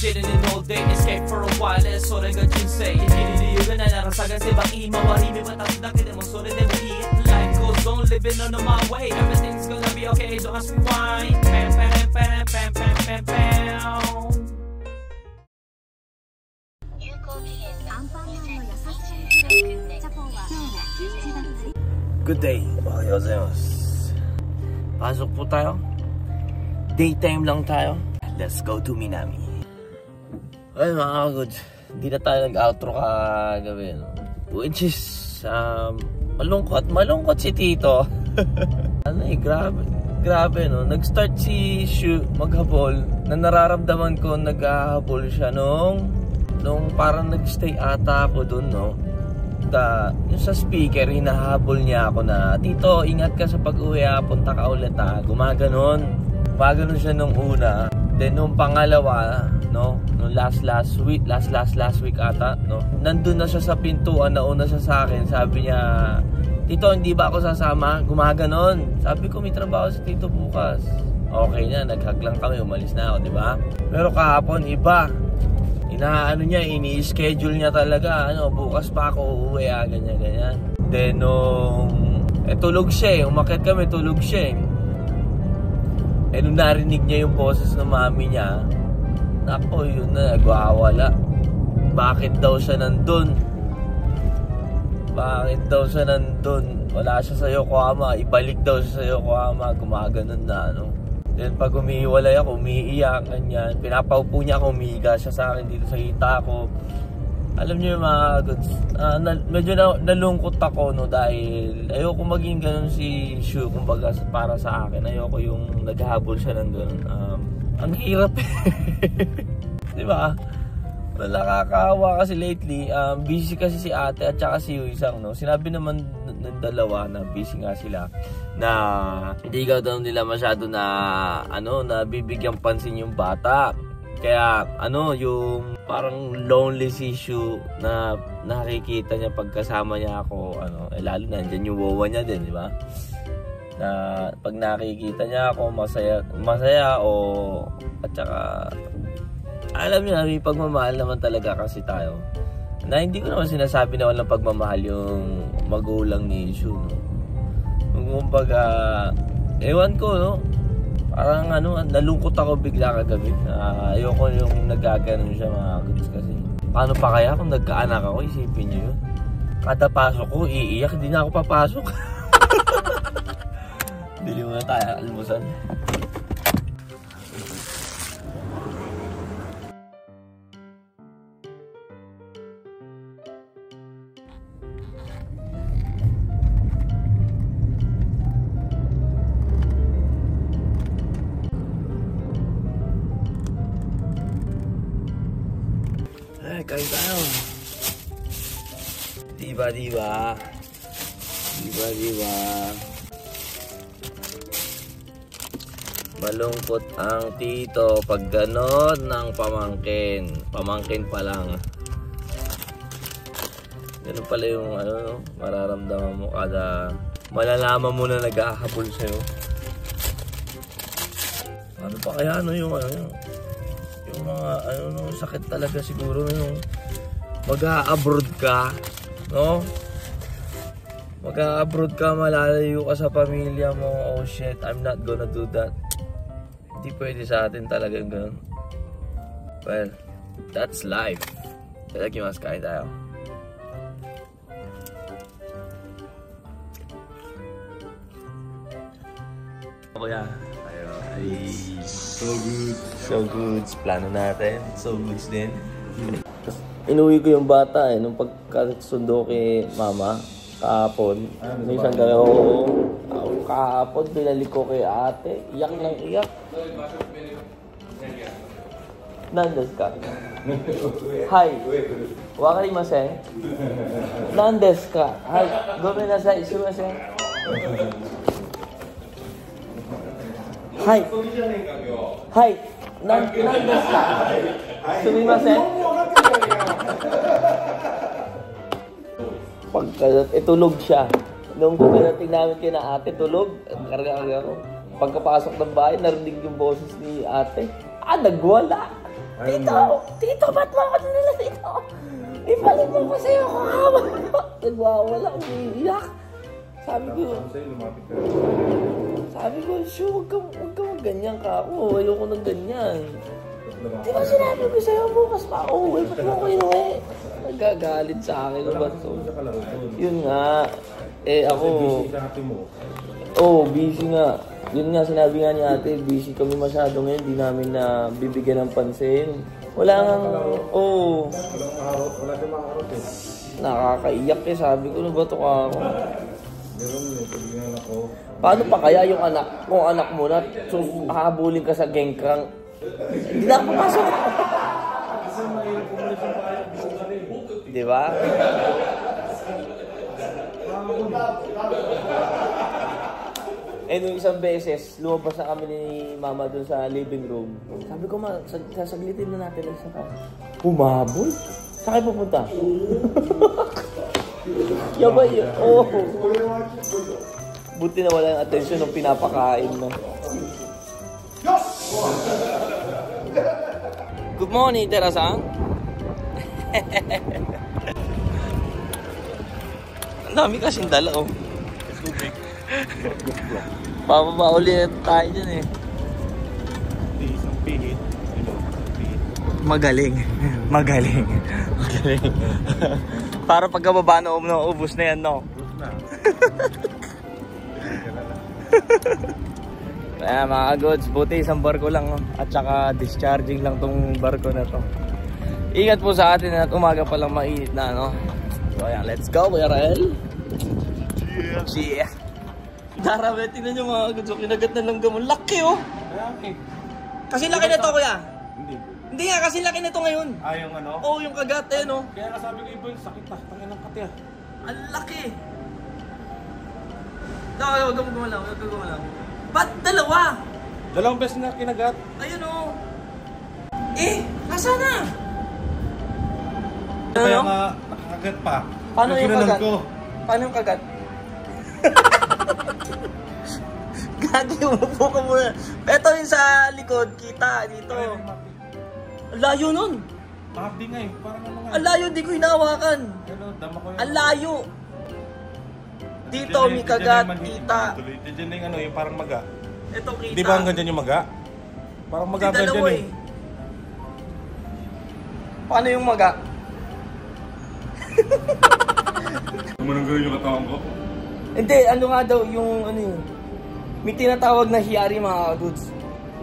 chilling in all day, escape for a while, so they got you say. Iniririyogan na narasagan si baki, mawarimi matapdakin mo, so they will eat. Life goes on, living on my way, everything's gonna be okay, don't ask me why. Pam, pam, pam, pam, pam, pam, pam. Good day, ohayou gozaimasu. Pasok po tayo. Daytime lang tayo. Let's go to Minami. Ay mga kagods, hindi na tayo nag-outro kagabi, no? Which is malungkot si Tito. Ano grabe no. Nag-start si Shu maghabol na nararamdaman ko naghahabol siya nung parang nag-stay ata ako dun, no. Yung sa speaker, hinahabol niya ako na, Tito, ingat ka sa pag-uwi, punta ka ulit ha. Gumaganon siya nung una. Then nung pangalawa, no, nung last week ata, no, nandun na siya sa pintuan, nauna siya sa akin. Sabi niya, Tito, hindi ba ako sasama? Gumaganon. Sabi ko, may trabaho si Tito bukas. Okay na, nag-hug lang kami, umalis na ako, di ba? Pero kahapon, iba. Ini-schedule niya talaga, bukas pa ako uuwi, ganyan. Then, tulog siya, umakyat kami, tulog siya. Nung narinig niya yung boses ng mami niya, nako, yun na, nagwawala. Bakit daw siya nandun? Wala siya sa Yokohama, ibalik daw siya sa Yokohama, gumaganon na, Then pag umiiwalay ako, umiiyak, ganyan. Pinapaupo niya ako, umiiga siya sa akin dito sa hita ko. Alam niyo yung mga goods, medyo nalungkot ako, no, dahil ayoko maging ganun si Shu, kumbaga para sa akin. Ayoko yung naghahabol siya ng ganun. Ang hirap di ba? Nakakahawa kasi lately, busy kasi si ate at saka si Yuisang, no? Sinabi naman ng dalawa na busy nga sila, na hindi daw nila masyado na bibigyan pansin yung bata. Kaya yung parang lonely issue na nakikita niya pagkasama niya ako, lalo na andyan yung wawa niya din, di ba? Na pag nakikita niya ako, masaya at saka alam niyo na, may pagmamahal naman talaga kasi tayo. Na hindi ko naman sinasabi na walang pagmamahal yung magulang ni Shu, no? Kumbaga, ewan ko, no? Parang nalungkot ako bigla kagabi. Ayoko yung nagaganon siya, mga goods, kasi paano pa kaya kung nagkaanak ako, isipin niyo yun. Kada pasok ko, iiyak, hindi na ako papasok. Bili muna tayo almusal. Kain tayo. Diba? Malungkot ang tito pag ganon ng pamangkin. Pamangkin pa lang. Ganun pala yung mararamdaman mo kada malalaman mo na nag-ahabol sa'yo. Ano pa kaya yung mga sakit talaga siguro mag-a-abroad ka, no? Mag-a-abroad ka, malalayo ka sa pamilya mo. Oh shit, I'm not gonna do that. Hindi pwede sa atin talaga yung ganun. Well, that's life. Itadakimasu, kain tayo. Kuya, so good. Plano natin. So good din. Inuwi ko yung bata nung pagkasundo kay mama kahapon. May isang gano'n kahapon, binalik ko kay ate. Iyak ng iyak. Nandes ka? Hi. Wakarimasen? Nandes ka? Hi. Gomenasai. Sumimasen? Hi. Hi. Nandes ka? Sumimasen? Tulog siya. Nung pagdating namin kina ate, tulog. Karga ako. Pagkapasok ng bahay, narinig yung boses ni ate. Nagwala. Tito, ba't mo ako nila dito? Ibalik mo ko sa'yo, kakawa. Nagwawala, umiiyak. Sabi ko, huwag kang ganyan ka ako. Ayoko ng ganyan. Di ba sinabi ko sa'yo, bukas pa ako. Ba't mo ko inuwi? Nagagalit sa akin. Yun nga. Ako... busy nga. Yun nga, sinabi nga ni ate, busy kami masyado ngayon. Di namin na bibigyan ng pansin. Wala nga... Wala din makaharot eh. Nakakaiyak eh. Sabi ko, ano ba ito ka ako? Paano pa kaya yung anak? Kung anak mo na, hahabulin ka sa gangkrang. Hindi na papasok. Di ba? Nung isang beses, lumabas na kami ni mama dun sa living room. Sabi ko, sasaglitin na natin lang sa humabol? Saan kayo pupunta? Yabay yun. Buti na wala yung atensyon nung pinapakain mo. Good morning, Tera-san. Ang dami kasing dala, oh. Pababa ulit tayo dyan eh. Isang pihit. Magaling. Para pagkababa na ubus na yan, no? Ubus na. Kaya mga goods, buti isang barko lang, no? At saka discharging lang tong barko na to. Ingat po sa atin at umaga pa lang mainit na, no? So ayan, let's go, RL. Yeah. Darabe, tingnan nyo mga goods, kinagat na lang gamon. Laki, oh! Kasi laki na to, kuya. Hindi nga, kasi laki na to ngayon. Yung ano? Oo, yung kagat, eh, no? Kaya nasabi ko iba yung sakit na. Tangin ng kati, ah. Ang laki! Huwag kang gumalaw. Ba't dalawa? Dalawang beses na kinagat. Ayun, oh. Nasaan na? Kaya nga, nakakagat pa. Paano yung kagat? Paano yung kagat? Gagi, umupo ka muna. Ito yung sa likod, kita dito. Ang layo nun. Mahapdi nga eh. Parang ano nga. Ang layo, di ko hinawakan. Dama ko yun. Ang layo. Dito, may kagat, kita. Diyan na yung ano, yung parang maga. Ito, kita. Di ba hanggang dyan yung maga? Parang maga ba dyan eh. Paano yung maga? Kumanang gawin yung katawan ko? Hindi, ano nga daw, yung ano yun. May tinatawag na hiyari mga goods.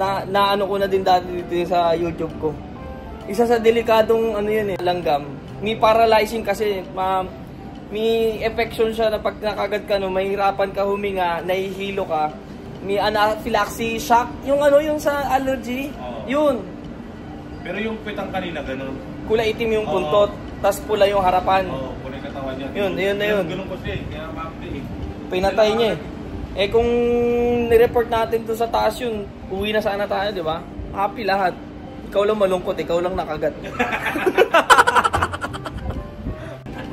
Na ano ko na din dati dito sa YouTube ko. Isa sa delikadong ano yun eh, langgam. May paralyzing kasi, may affection siya na pag nakagad ka, no, mahirapan ka huminga, nahihilo ka. May anaphylaxis shock. Yung ano, yung sa allergy, yun. Pero yung pitang kanina, ganun. Kulay itim yung puntot, tas pula yung harapan. Kulay katawan niya. Yun na yun. Ganun ko siya eh, kaya mapdi eh. Pinatay niya eh. Kung nireport natin to sa taas yun, uwi na sana tayo, di ba? Happy lahat. Ikaw lang malungkot, ikaw lang nakagat.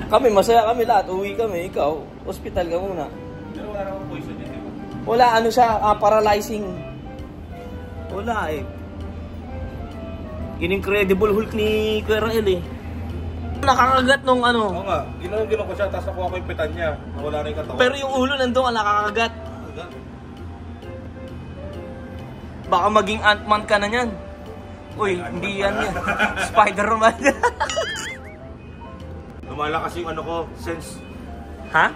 Kami, masaya kami lahat. Uwi kami, ikaw, hospital ka muna. Pero wala namang poison yun, di ba? Wala, ano siya, paralyzing. Wala eh. Incredible Hulk ni Kuya Rael eh. Nakakagat nung ano. Oo nga, ginawa ko siya, tapos nakuha ko yung pitan niya. Wala na yung katawan. Pero yung ulo nandun ka nakakagat. Baka maging Ant-Man ka na yan. Uy, hindi yan yan. Spider-Man. Lumalakas yung ano ko, sense. Ha?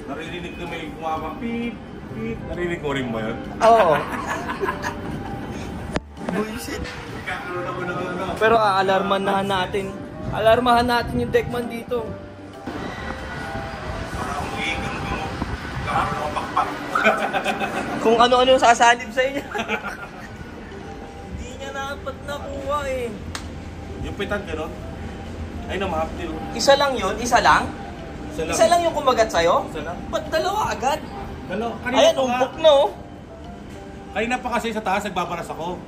Naririnig ko may kumama, beep, beep. Narinig mo rin ba yun? Oo. Bullshit. Kakaroon ako ng ano. Pero aalarmahan natin. Alarmahan natin yung Deckman dito. Parang uwigang mo. Kakaroon ako pakpak. Kung ano-ano yung sasalib sa inyo. Hindi niya dapat nakuha eh. Yung pitan gano'n? Ay na, mahapdi. Isa lang yun? Isa lang? Isa lang yung kumagat sa'yo? Isa lang. Ba't dalawa agad? Dalawa. Ayan, umpok na oh. Kanina pa kasi sa taas, nagbabaras ako.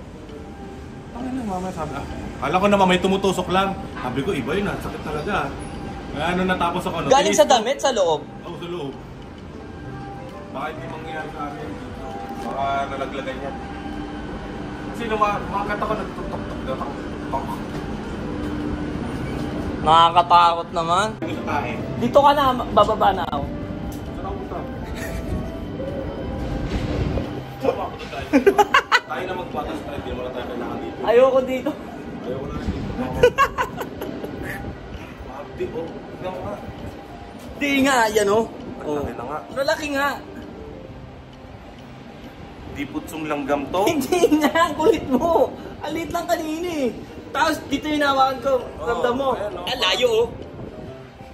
Ano na, mama, sabi Kala ko naman may tumutusok lang. Sabi ko, iba yun, sakit talaga. Kaya ano natapos ako. Galing sa damit, sa loob? Oo, sa loob. Baka hindi mangyayari sa amin. Baka nalaglagan yan. Kasi lumakat ako, nagtutok-tok. Nakakatakot naman. Dito ka na, bababa na ako. Tayo na magpatas pa, hindi mo na tayo kailangan dito. Ayoko dito. Ayoko na rin dito. Mabdi, oh. Tignan mo nga. Di nga, yan oh. Malaki na nga. Lalaki nga. Di putsong langgam to. Hindi nga, ang kulit mo. Ang liit lang kanina eh. Tapos dito yung hinawakan ko. Ramdam mo. Ayan, oh. Ang layo oh.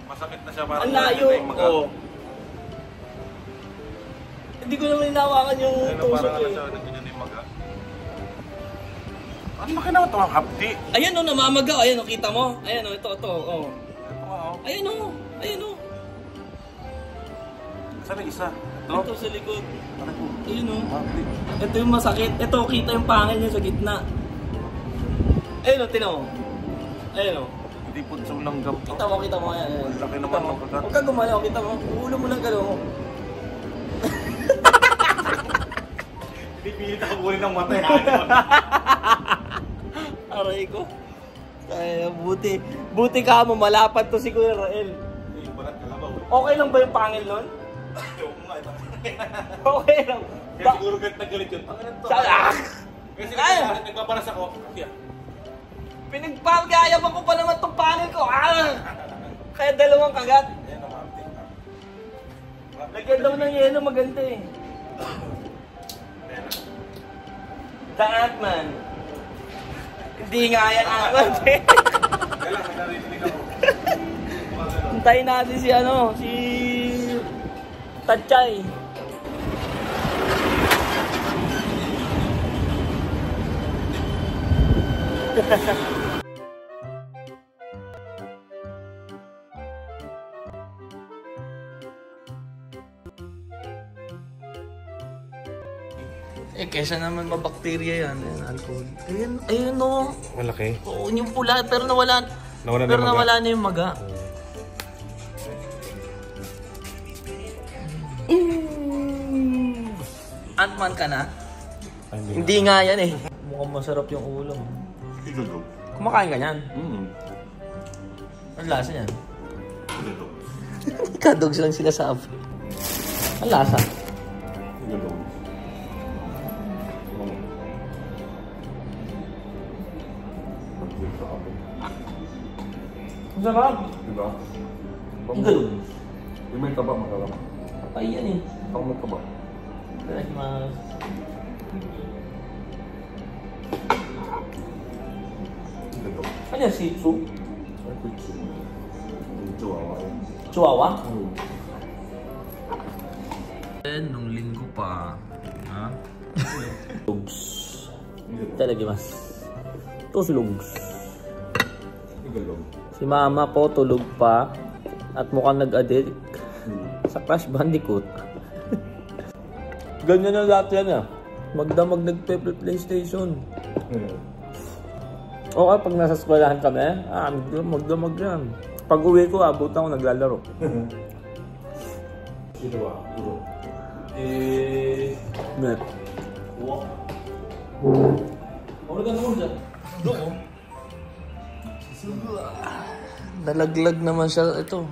Masakit na siya parang. Ang layo. Oh. Hindi ko naman hinawakan yung tusok parang eh. siya, nagganyan yung maga. Ang laki naman ito, ang hapdi. Ayan oh, namamagaw. Ayan oh, kita mo. Ayan oh, ito. Oh. Ito nga, oh. Ayan oh. Ayan oh. Saan yung isa? Ito? Ito sa likod. Ano po? Ayun oh. Hapdi. Ito yung masakit. Ito, kita yung pangil niya sa gitna. Ayun oh, tinaw. Ayun oh. Di putsong langgam to. Kita mo. Ayan. Ang laki naman ng kagat. Huwag ka gumalaw. Kita mo. Ulo mo lang galaw. Pipilit ako buhay ng mata. Aray ko. Ay, buti ka mo. Malapad to si Kuya Rael. Balat kalabaw. Okay lang ba yung pangil nun? Joke nga ito. Okay lang. Kaya siguro galit na galit yun. Tangan ito. Kasi nagpaparas ako. Pinagpagayaban ko pa naman itong pangil ko. Kaya dalawang kagat. Ayan ang hapdi. Lagyan daw ng yelo maganda eh. The Ant-Man. Hindi nga yan Ant-Man. Kailan ka narinig ako. Hintayin natin si Tatchay. Kesa naman mabakterya yan. Ayan, alcohol. Ayun no. Malaki. Oo, yung pula. Pero nawala na yung maga. Ant-Man ka na? Hindi nga yan eh. Mukhang masarap yung ulo. Idudog. Kumakain ka yan? Ang lasa yan? Idudog. Kadogs lang sinasabi. Ang lasa? Idudog. Ang sarap. Diba? Idudog. Yung may taba makalama. Ay yan eh. Ako may taba. Itadakimasu. Idudog. Ano yan? Shih Tzu? Ay, kuitsu. Chihuahua. Chihuahua? Nung linggo pa. Ha? Lugs. Itadakimasu. Ito si Lugs. Idudog. Si mama po tulog pa at mukhang nag-addict sa Crash Bandicoot. Ganyan na lahat yan ah. Magdamag nagpe-PlayStation. Okay, pag nasa eskwelahan kami, magdamag yan. Pag uwi ko, abot ako naglalaro. Sino ba? Puro. Net. Wow. Ano ka naman dyan? Doon. Nalaglag naman siya. Ito.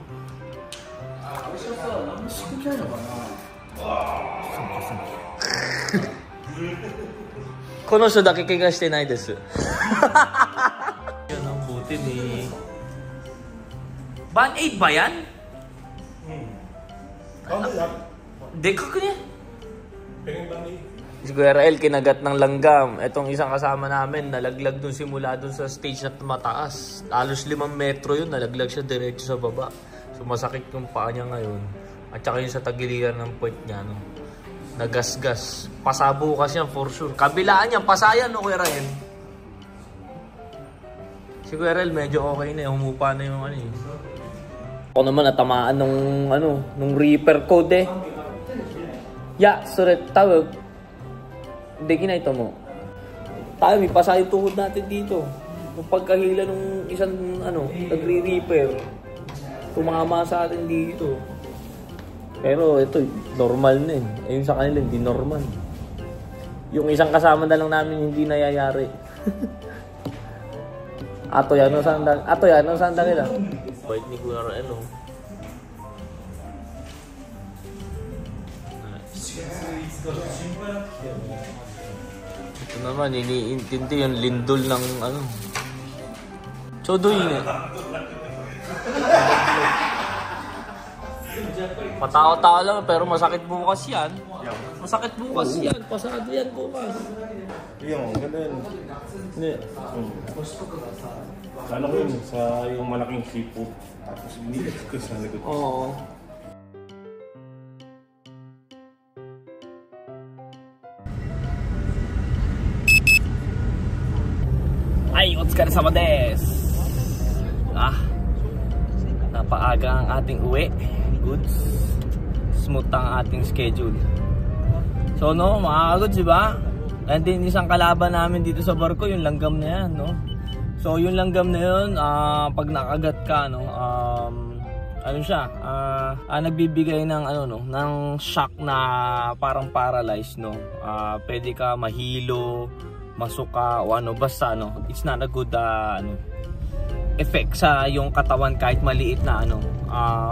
この人だけ怪我してないです。Yan ang buti ni... Band-Aid ba yan? Dekak niya. Si Kuya Rael kinagat ng langgam. Etong isang kasama namin, nalaglag dun simula dun sa stage na mataas. Halos 5 metro yun, nalaglag siya diretso sa baba. So masakit yung paa niya ngayon. At saka yung sa tagiliran ng puwet niya, no? Nagasgas. Pasabukas yan for sure. Kabilaan niya, pasayan no Kuya Rael. Si Kuya Rael medyo okay na, humupa na yung ano eh. Ako naman natamaan nung Reaper code eh. Ya, suret tawag. Hindi ito mo. Tayo, may pasa yung tuhod natin dito. Nung pagkahila nung isang nagre-reaper. Tumama sa atin dito. Pero ito, normal na eh. Ayun sa kanila, hindi normal. Yung isang kasama na lang namin hindi nayayari. Ato yan, no sandang. Ato yan, no sandang nila. Bait ni Kuya Ren, no. Ito naman, iniintindi yung lindol ng ano. Chodoy nga. Patao-tao lang pero masakit bukas yan. Masakit bukas yan. Pasado yan bukas. Yung, ganda yun. Hindi. Ano ko yun, sa yung malaking seafood. Tapos binilit ko sa likod. Oo. Ay, otskar sama des. Napaaga ang ating uwi. Goods. Smooth ang ating schedule. So no, mga goods, diba? And then isang kalaban namin dito sa barko, yung langgam na yan, no? So yung langgam na yun, pag nakagat ka, no, ano siya, nagbibigay ng ano, no, ng shock na parang paralyzed, no. Pwede ka mahilo, masuka o ano, basta no, it's not a good effect sa yung katawan kahit maliit na ano.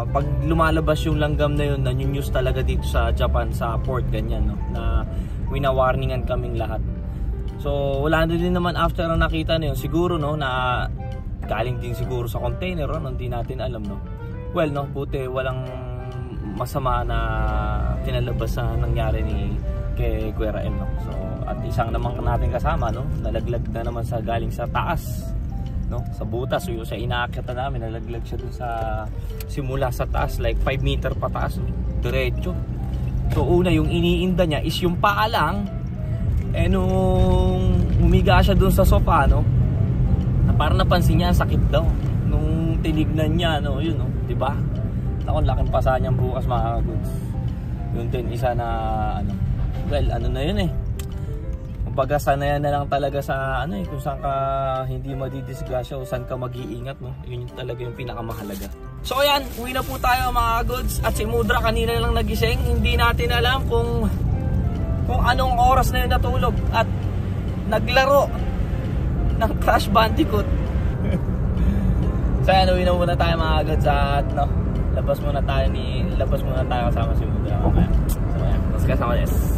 Pag lumalabas yung langgam na yun, nanyunyus talaga dito sa Japan, sa port, ganyan, no, na winawarningan kaming lahat. So wala din naman after na nakita na yun, siguro no, na galing din siguro sa container, no, hindi natin alam, no. Well, no, buti walang masama na tinalabas na nangyari kay Kuya Ren, no. So at isang naman natin kasama, no, nalaglag na naman sa galing sa taas, no, sa butas. So yung sa inaakyat na namin, nalaglag siya dun sa simula sa taas, like 5 meter pataas, no, diretso. So una, yung iniinda niya is yung paa lang. Nung humiga siya dun sa sofa, no, na parang napansin niya, sakit daw nung tinignan niya, no, yun, no, diba? Nakon, laking pasa niyang bukas, mga goods. Yun din isa na ano, well, ano na yun kumbaga sanayan na lang talaga sa ano kung saan ka hindi madidisgrasya o saan ka mag-iingat, no. Yun yung talaga yung pinakamahalaga. So ayan, uwi na po tayo, mga goods. At si Mudra kanina lang nagising. Hindi natin alam kung anong oras na yun natulog at naglaro ng Crash Bandicoot. So ayan, uwi na muna tayo, mga goods. At no, labas muna tayo kasama si Mudra. Okay. So ayan, let's kasama this.